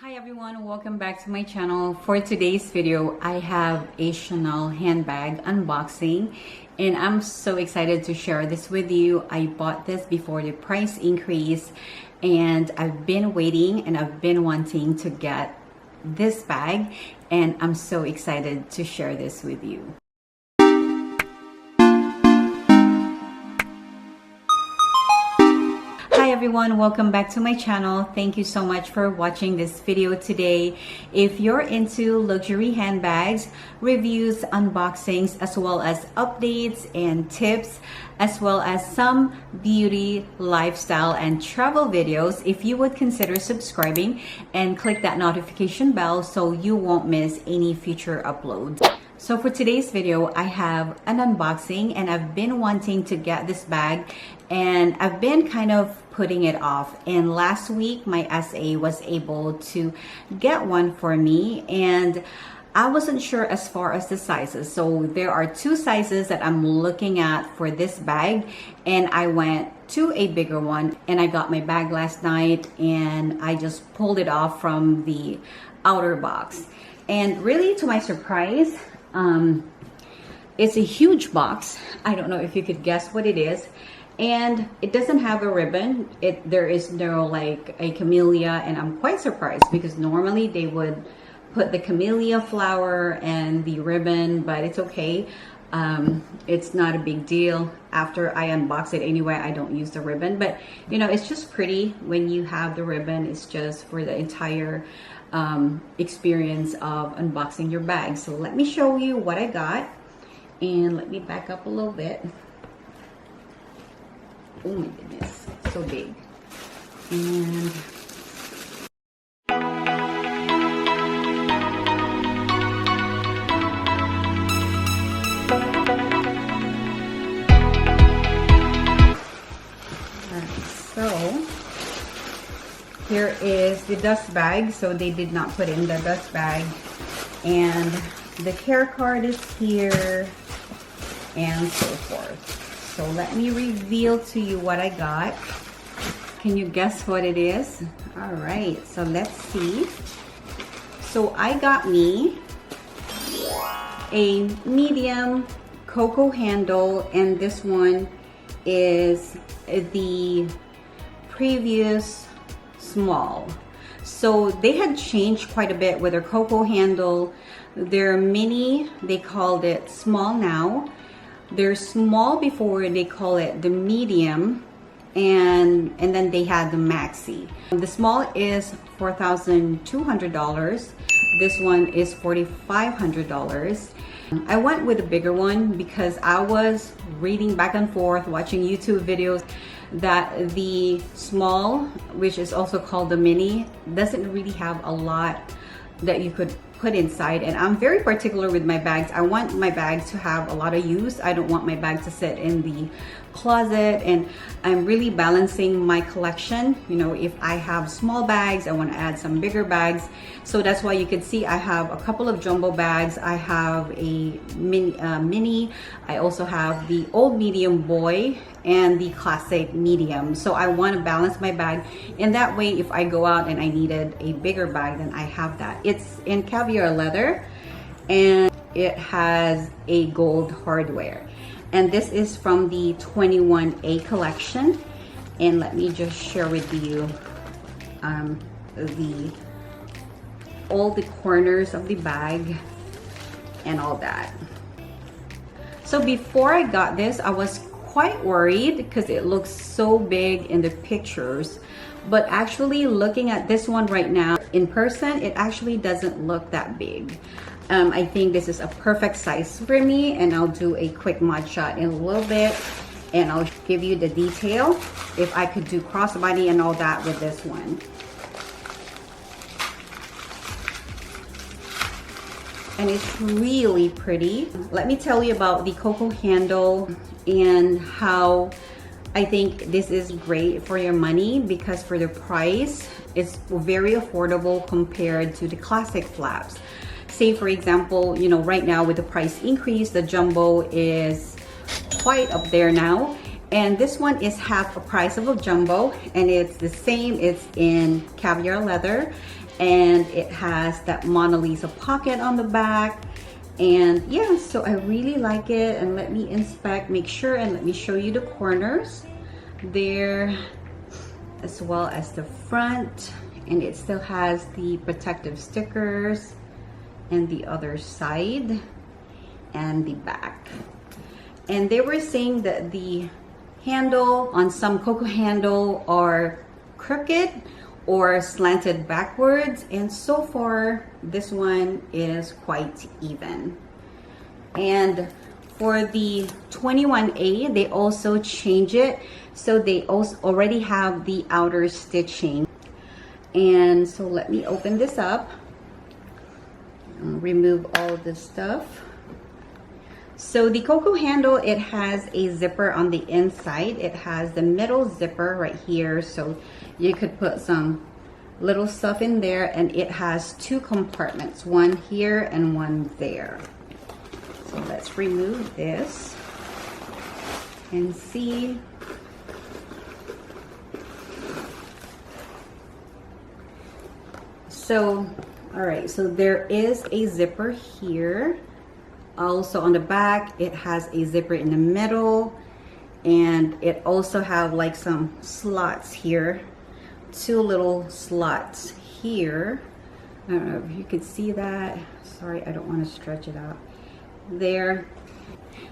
Hi everyone, welcome back to my channel. For today's video, I have a Chanel handbag unboxing and I'm so excited to share this with you. I bought this before the price increase and I've been waiting and I've been wanting to get this bag and I'm so excited to share this with you. Hi everyone, welcome back to my channel. Thank you so much for watching this video today. If you're into luxury handbags, reviews, unboxings, as well as updates and tips, as well as some beauty, lifestyle, and travel videos, if you would consider subscribing and click that notification bell so you won't miss any future uploads. So for today's video, I have an unboxing and I've been wanting to get this bag and I've been kind of putting it off. And last week, my SA was able to get one for me and I wasn't sure as far as the sizes. So there are two sizes that I'm looking at for this bag and I went to a bigger one and I got my bag last night and I just pulled it off from the outer box. And really to my surprise, it's a huge box. I don't know if you could guess what it is. And it doesn't have a ribbon. There is no like a camellia, and I'm quite surprised because normally they would put the camellia flower and the ribbon, but it's okay. It's not a big deal. After I unbox it anyway, I don't use the ribbon, but you know, it's just pretty when you have the ribbon. It's just for the entire experience of unboxing your bag. So let me show you what I got, and let me back up a little bit. Oh my goodness, so big. And so here is the dust bag. So they did not put in the dust bag, and the care card is here and so forth. So let me reveal to you what I got. Can you guess what it is? All right, so let's see. So I got me a medium Coco handle, and this one is the previous small. So they had changed quite a bit with their Coco handle. Their mini, they called it small now. They're small before, they call it the medium, and then they had the maxi. The small is $4,200. This one is $4,500. I went with a bigger one because I was reading back and forth, watching YouTube videos that the small, which is also called the mini, doesn't really have a lot that you could put inside. And I'm very particular with my bags. I want my bags to have a lot of use. I don't want my bag to sit in the closet, and I'm really balancing my collection. You know, if I have small bags, I want to add some bigger bags. So that's why you can see I have a couple of jumbo bags. I have a mini. I also have the old medium boy and the classic medium. So I want to balance my bag, and that way if I go out and I needed a bigger bag, then I have that. It's in caviar leather and it has a gold hardware, and this is from the 21A collection. And let me just share with you all the corners of the bag and all that. So before I got this, I was quite worried because it looks so big in the pictures, but actually looking at this one right now in person, it actually doesn't look that big. I think this is a perfect size for me, and I'll do a quick mod shot in a little bit and I'll give you the detail if I could do crossbody and all that with this one. And it's really pretty. Let me tell you about the Coco handle and how I think this is great for your money, because for the price, it's very affordable compared to the classic flaps. Say for example, you know, right now with the price increase, the jumbo is quite up there now, and this one is half the price of a jumbo, and it's the same. It's in caviar leather, and it has that Mona Lisa pocket on the back. And yeah, so I really like it. And let me inspect, make sure, and let me show you the corners there, as well as the front. And it still has the protective stickers, and the other side and the back. And they were saying that the handle on some Coco handle are crooked or slanted backwards, and so far this one is quite even. And for the 21A, they also change it, so they also already have the outer stitching. And so let me open this up, remove all this stuff. So the Coco handle, it has a zipper on the inside. It has the middle zipper right here, so you could put some little stuff in there, and it has two compartments, one here and one there. So let's remove this and see. So, all right, so there is a zipper here. Also on the back, it has a zipper in the middle, and it also have like some slots here, two little slots here. I don't know if you could see that. Sorry, I don't want to stretch it out there.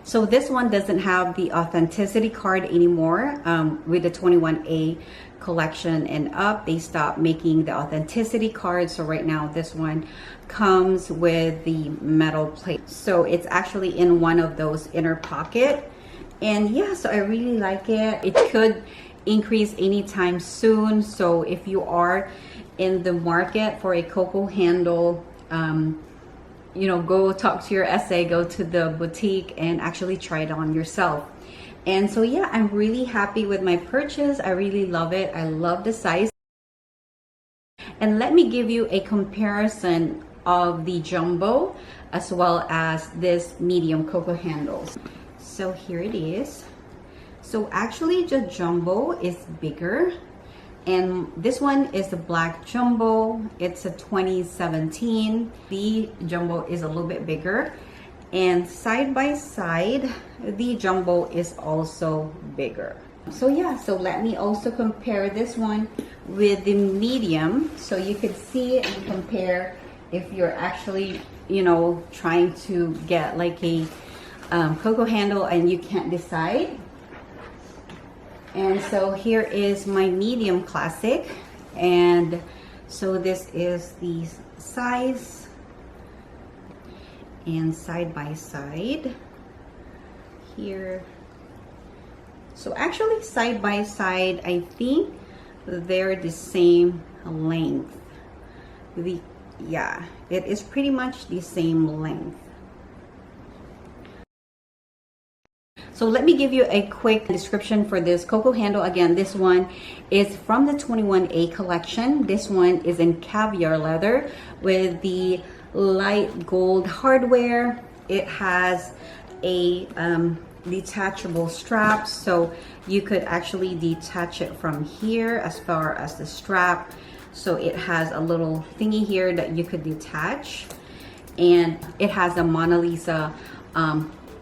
So this one doesn't have the authenticity card anymore. With the 21A collection and up, they stopped making the authenticity card. So right now this one comes with the metal plate. So it's actually in one of those inner pocket. And yeah, so I really like it. It could increase anytime soon. So if you are in the market for a Coco handle, you know, go talk to your SA, go to the boutique and actually try it on yourself. And so yeah, I'm really happy with my purchase. I really love it. I love the size. And let me give you a comparison of the jumbo as well as this medium Coco handles. So here it is. So actually the jumbo is bigger, and this one is the black jumbo. It's a 2017. The jumbo is a little bit bigger, and side by side the jumbo is also bigger. So yeah, so let me also compare this one with the medium, so you could see and compare if you're actually, you know, trying to get like a Coco handle and you can't decide. And so here is my medium classic, and so this is the size, and side by side here. So actually side by side, I think they're the same length. Yeah, it is pretty much the same length. So let me give you a quick description for this Coco handle. Again, this one is from the 21A collection. This one is in caviar leather with the light gold hardware. It has a detachable strap, so you could actually detach it from here as far as the strap. So it has a little thingy here that you could detach, and it has a Mona Lisa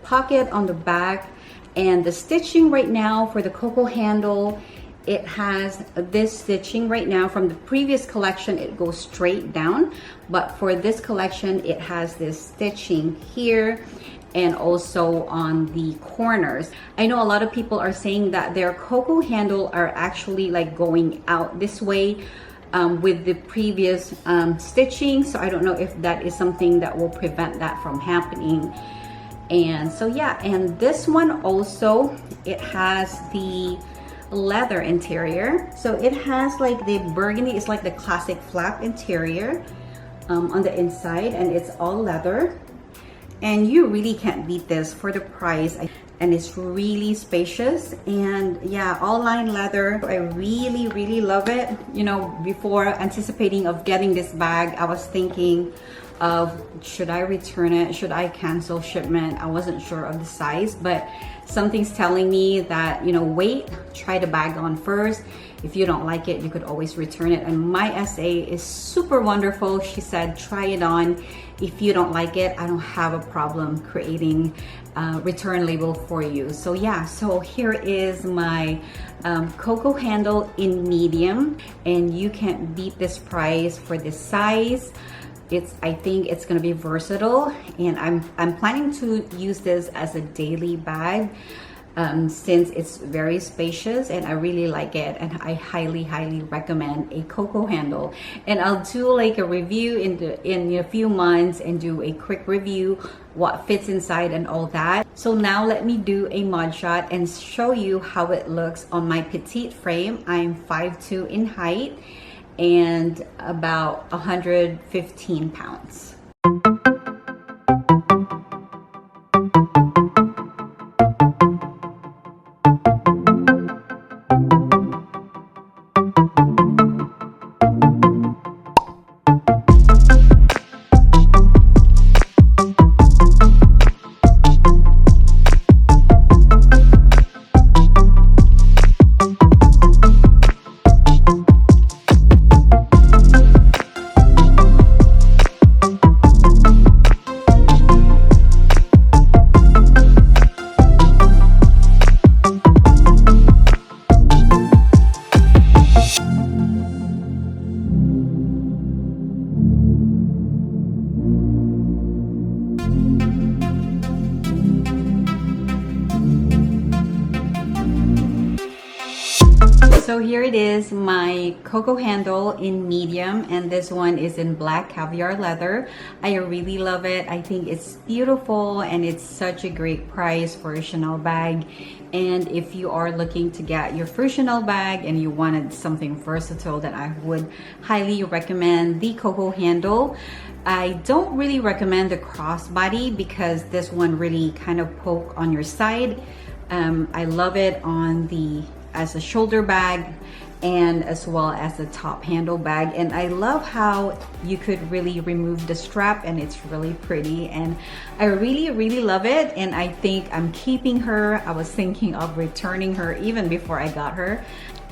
pocket on the back. And the stitching right now for the Coco handle, it has this stitching right now. From the previous collection, it goes straight down, but for this collection, it has this stitching here and also on the corners. I know a lot of people are saying that their Coco handle are actually like going out this way with the previous stitching. So I don't know if that is something that will prevent that from happening. And so yeah, and this one also, it has the leather interior. So it has like the burgundy, it's like the classic flap interior on the inside, and it's all leather. And you really can't beat this for the price. And it's really spacious, and yeah, all lined leather. I really love it. You know, before anticipating of getting this bag, I was thinking of, should I return it, should I cancel shipment? I wasn't sure of the size, but something's telling me that, you know, wait, try the bag on first. If you don't like it, you could always return it. And my SA is super wonderful. She said, try it on. If you don't like it, I don't have a problem creating a return label for you. So yeah, so here is my Coco handle in medium, and you can't beat this price for this size. I think it's gonna be versatile, and I'm planning to use this as a daily bag. Since it's very spacious and I really like it, and I highly recommend a Coco handle. And I'll do like a review in a few months and do a quick review what fits inside and all that. So now let me do a mod shot and show you how it looks on my petite frame. I'm 5'2" in height and about 115 pounds. So here it is, my Coco handle in medium, and this one is in black caviar leather. I really love it. I think it's beautiful and it's such a great price for a Chanel bag. And if you are looking to get your first Chanel bag and you wanted something versatile, then I would highly recommend the Coco handle. I don't really recommend the crossbody because this one really kind of poke on your side. I love it as a shoulder bag and as well as a top handle bag, and I love how you could really remove the strap and it's really pretty, and I really love it. And I think I'm keeping her. I was thinking of returning her even before I got her.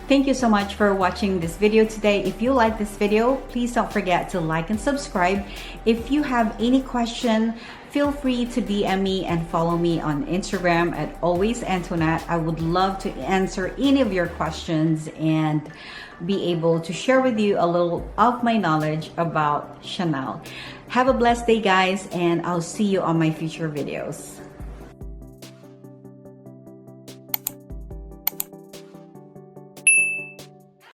Thank you so much for watching this video today. If you like this video, please don't forget to like and subscribe. If you have any question, feel free to DM me and follow me on Instagram at alwaysantoinette. I would love to answer any of your questions and be able to share with you a little of my knowledge about Chanel. Have a blessed day, guys, and I'll see you on my future videos.